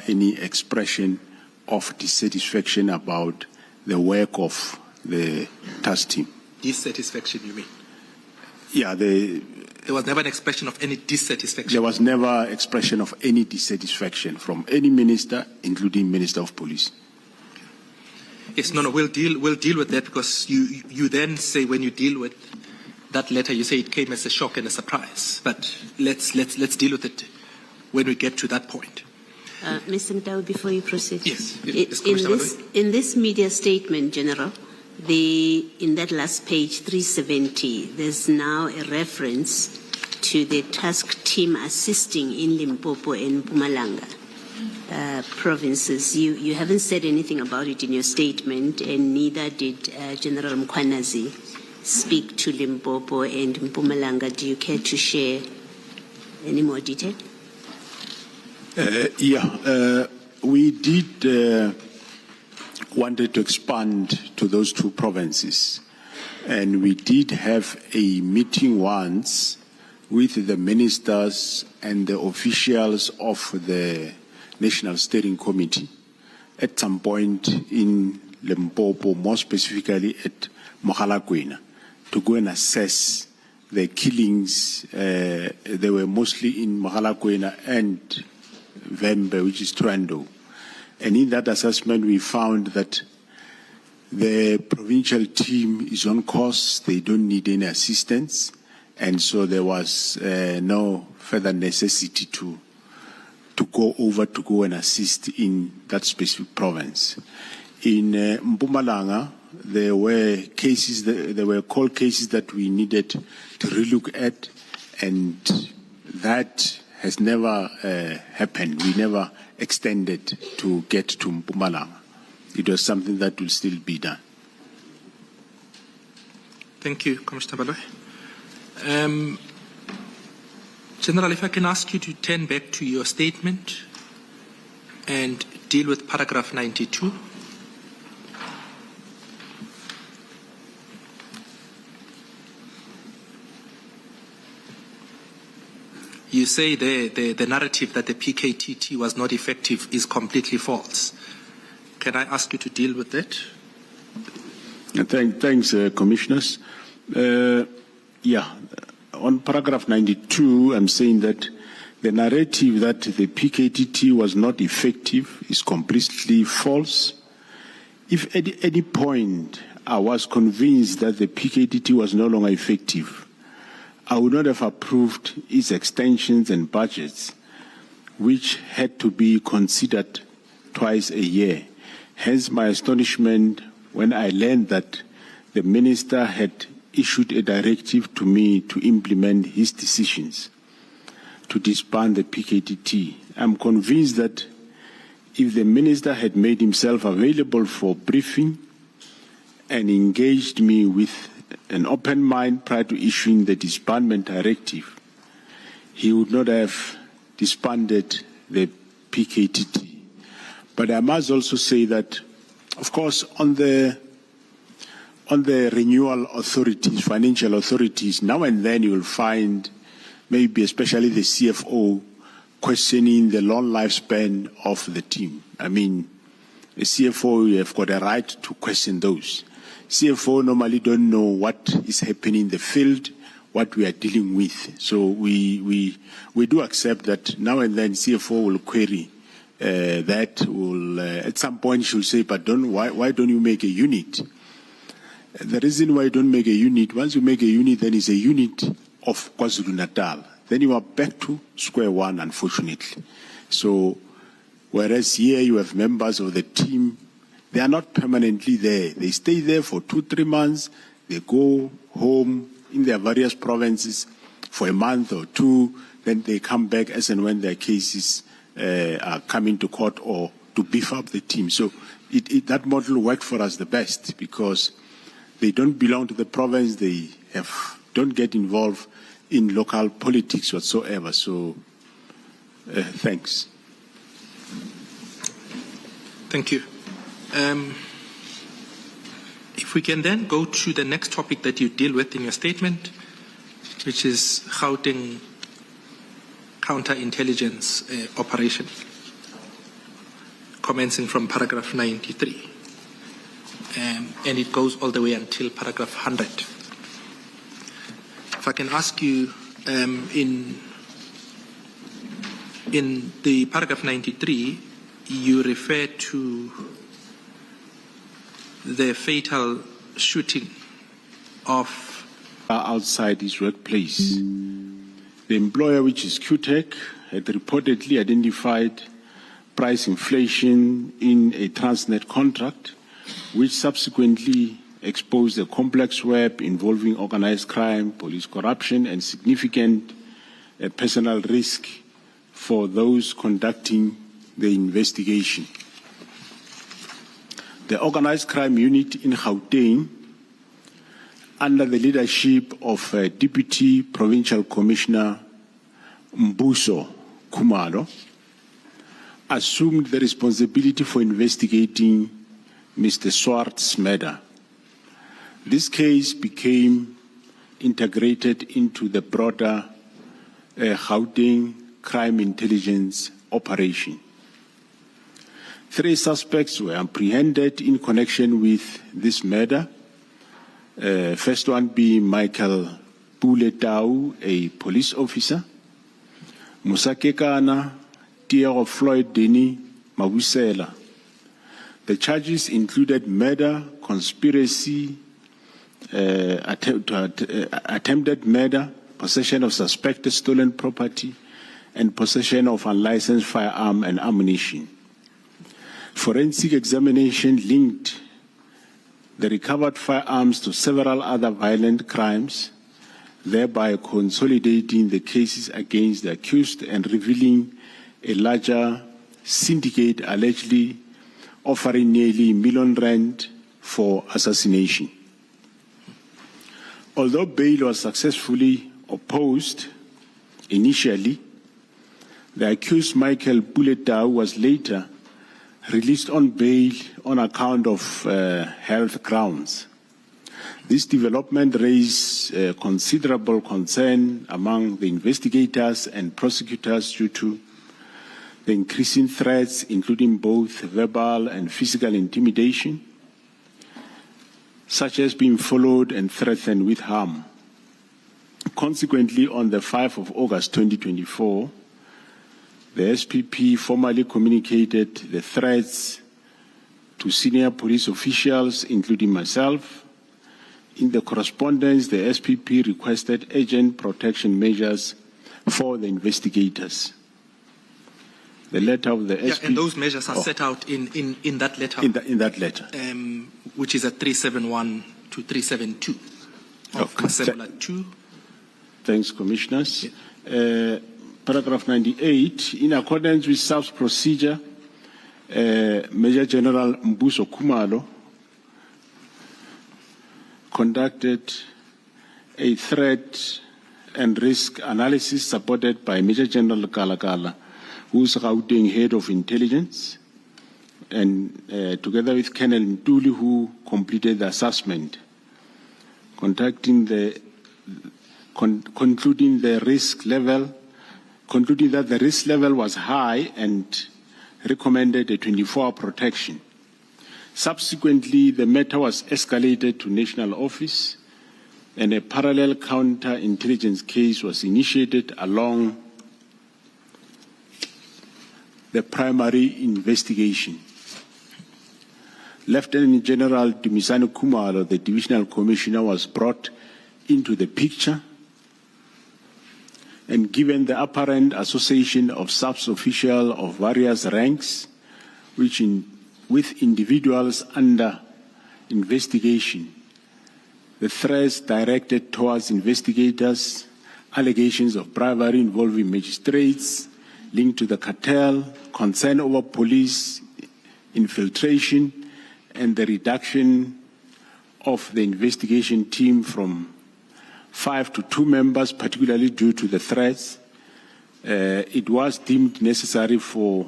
any expression of dissatisfaction about the work of the task team. Dissatisfaction, you mean? Yeah, there was never an expression of any dissatisfaction. There was never expression of any dissatisfaction from any minister, including Minister of Police. Yes, no, we'll deal with that, because you then say, when you deal with that letter, you say it came as a shock and a surprise. But let's deal with it when we get to that point. Mr. Ndau, before you proceed. Yes. In this media statement, General, in that last page, 370, there's now a reference to the task team assisting in Limpopo and Mpumalanga provinces. You haven't said anything about it in your statement, and neither did General Mkhwanazi speak to Limpopo and Mpumalanga. Do you care to share any more detail? We did wanted to expand to those two provinces, and we did have a meeting once with the ministers and the officials of the National Steering Committee at some point in Limpopo, more specifically at Mogalakwena, to go and assess the killings. They were mostly in Mogalakwena and Vembe, which is Twando. And in that assessment, we found that the provincial team is on course. They don't need any assistance. And so there was no further necessity to go and assist in that specific province. In Mpumalanga, there were cold cases that we needed to relook at, and that has never happened. We never extended to get to Mpumalanga. It was something that will still be done. Thank you, Commissioner Baloy. General, if I can ask you to turn back to your statement and deal with paragraph 92. You say the narrative that the PKTT was not effective is completely false. Can I ask you to deal with that? Thanks, Commissioners. On paragraph 92, I'm saying that the narrative that the PKTT was not effective is completely false. If at any point I was convinced that the PKTT was no longer effective, I would not have approved its extensions and budgets, which had to be considered twice a year. Hence my astonishment when I learned that the minister had issued a directive to me to implement his decisions to disband the PKTT. I'm convinced that if the minister had made himself available for briefing and engaged me with an open mind prior to issuing the disbandment directive, he would not have disbanded the PKTT. But I must also say that, of course, on the renewal authorities, financial authorities, now and then you will find maybe especially the CFO questioning the long lifespan of the team. I mean, a CFO, you have got a right to question those. CFO normally don't know what is happening in the field, what we are dealing with. So we do accept that now and then CFO will query that. Will at some point she'll say, but why don't you make a unit? The reason why you don't make a unit, once you make a unit, then it's a unit of KwaZulu-Natal. Then you are back to square one, unfortunately. So whereas here you have members of the team, they are not permanently there. They stay there for 2-3 months. They go home in their various provinces for a month or two. Then they come back as and when their cases are coming to court or to beef up the team. So that model worked for us the best because they don't belong to the province. They don't get involved in local politics whatsoever. So thanks. Thank you. If we can then go to the next topic that you deal with in your statement, which is Gauteng counterintelligence operation. commencing from paragraph 93. And it goes all the way until paragraph 100. If I can ask you, in the paragraph 93, you refer to the fatal shooting of outside his workplace. The employer, which is QTech, had reportedly identified price inflation in a Transnet contract, which subsequently exposed a complex web involving organized crime, police corruption, and significant personal risk for those conducting the investigation. The organized crime unit in Gauteng, under the leadership of Deputy Provincial Commissioner Mbuso Khumalo, assumed the responsibility for investigating Mr. Swart's murder. This case became integrated into the broader Gauteng crime intelligence operation. 3 suspects were apprehended in connection with this murder. First one being Michael Puletau, a police officer. Musakekana, Tiero Floyd Denny Mabusela. The charges included murder, conspiracy, attempted murder, possession of suspected stolen property, and possession of unlicensed firearm and ammunition. Forensic examination linked the recovered firearms to several other violent crimes, thereby consolidating the cases against the accused and revealing a larger syndicate allegedly offering nearly R1 million for assassination. Although bail was successfully opposed initially, the accused Michael Puletau was later released on bail on account of health grounds. This development raised considerable concern among the investigators and prosecutors due to the increasing threats, including both verbal and physical intimidation, such as being followed and threatened with harm. Consequently, on the 5th of August 2024, the SPP formally communicated the threats to senior police officials, including myself. In the correspondence, the SPP requested urgent protection measures for the investigators. The letter of the SPP... and those measures are set out in that letter? In that letter. Which is at 371 to 372 of Masemola 2. Thanks, Commissioners. Yeah. Paragraph 98, in accordance with SAP's procedure, Major General Mbuso Khumalo conducted a threat and risk analysis supported by Major General Kalakala, who is Gauteng Head of Intelligence, and together with Colonel Ntuli, who completed the assessment, concluding that the risk level was high and recommended a 24-hour protection. Subsequently, the matter was escalated to National Office and a parallel counter-intelligence case was initiated along the primary investigation. Lieutenant General Dumisani Khumalo, the Divisional Commissioner, was brought into the picture, and given the apparent association of SAPS officials of various ranks with individuals under investigation, the threats directed towards investigators, allegations of bribery involving magistrates linked to the cartel, concern over police infiltration, and the reduction of the investigation team from 5 to 2 members, particularly due to the threats, it was deemed necessary for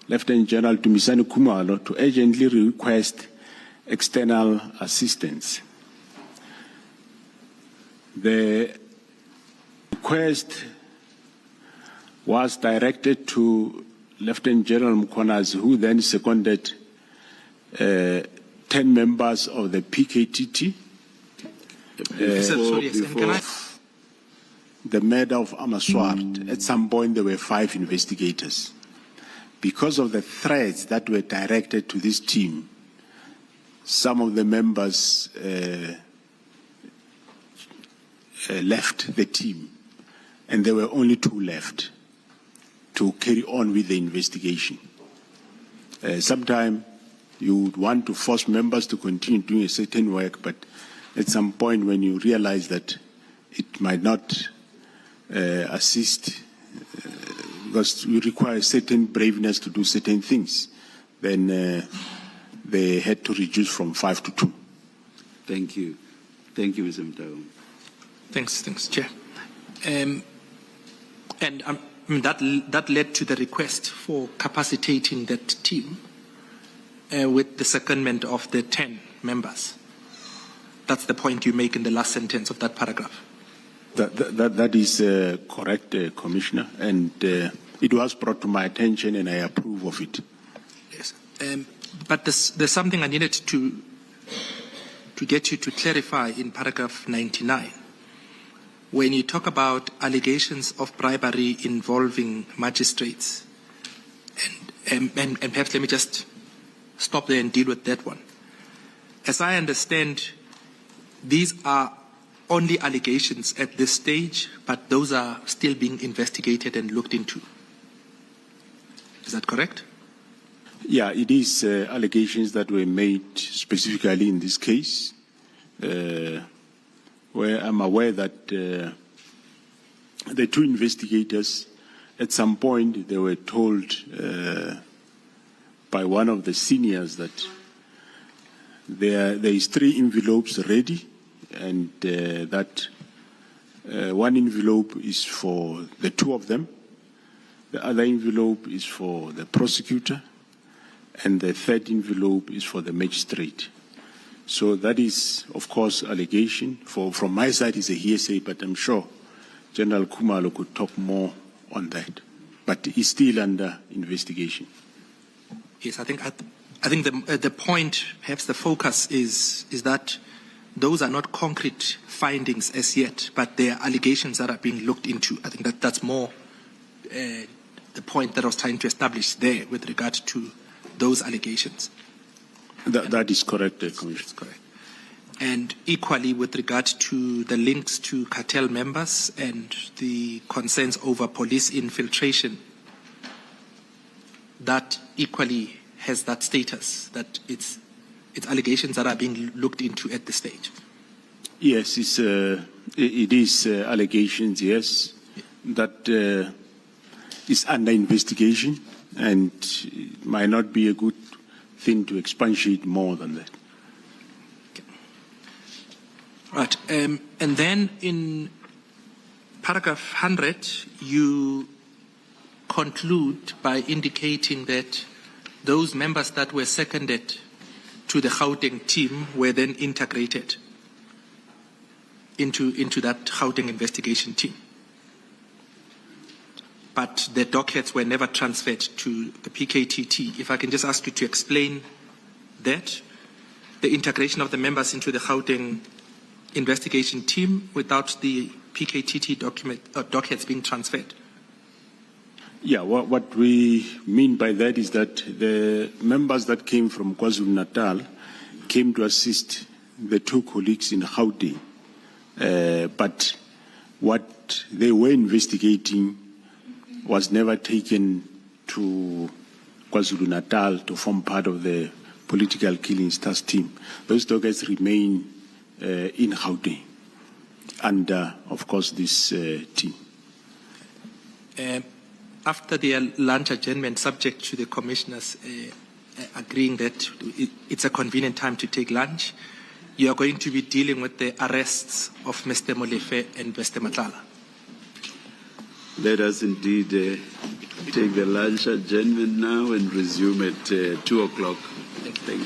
Lieutenant General Dumisani Khumalo to urgently request external assistance. The request was directed to Lieutenant General Mkhonazi, who then seconded 10 members of the PKTT. Sorry, yes. And can I? The murder of Amaswart, at some point there were 5 investigators. Because of the threats that were directed to this team, some of the members left the team, and there were only 2 left to carry on with the investigation. Sometimes you would want to force members to continue doing a certain work, but at some point when you realize that it might not assist, because you require certain braveness to do certain things, then they had to reduce from 5 to 2. Thank you. Thank you, Mr. Mtaung. Thanks, Chair. And that led to the request for capacitating that team with the secondment of the 10 members. That's the point you make in the last sentence of that paragraph. That is correct, Commissioner, and it was brought to my attention and I approve of it. Yes. But there's something I needed to get you to clarify in paragraph 99. When you talk about allegations of bribery involving magistrates, and perhaps let me just stop there and deal with that one. As I understand, these are only allegations at this stage, but those are still being investigated and looked into. Is that correct? Yeah, it is allegations that were made specifically in this case, where I'm aware that the 2 investigators, at some point, they were told by one of the seniors that there is 3 envelopes ready, and that one envelope is for the 2 of them, the other envelope is for the prosecutor, and the 3rd envelope is for the magistrate. So that is, of course, allegation. From my side, it's a hearsay, but I'm sure General Khumalo could talk more on that. But it's still under investigation. Yes, I think the point, perhaps the focus is that those are not concrete findings as yet, but they are allegations that are being looked into. I think that's more the point that I was trying to establish there with regard to those allegations. That is correct, Commissioner. That's correct. And equally with regard to the links to cartel members and the concerns over police infiltration, that equally has that status, that it's allegations that are being looked into at this stage. Yes, it is allegations, yes, that is under investigation, and it might not be a good thing to expatiate more than that. Okay. Right. And then in paragraph 100, you conclude by indicating that those members that were seconded to the Gauteng team were then integrated into that Gauteng investigation team. But the dockets were never transferred to the PKTT. If I can just ask you to explain that, the integration of the members into the Gauteng investigation team without the PKTT dockets being transferred. Yeah, what we mean by that is that the members that came from KwaZulu-Natal came to assist the 2 colleagues in Gauteng. But what they were investigating was never taken to KwaZulu-Natal to form part of the political killings task team. Those dockets remain in Gauteng under, of course, this team. After the lunch adjournment, subject to the commissioners agreeing that it's a convenient time to take lunch, you are going to be dealing with the arrests of Mr. Molefe and Mr. Madlanga. Let us indeed take the lunch adjournment now and resume at 2 o'clock. Thank you.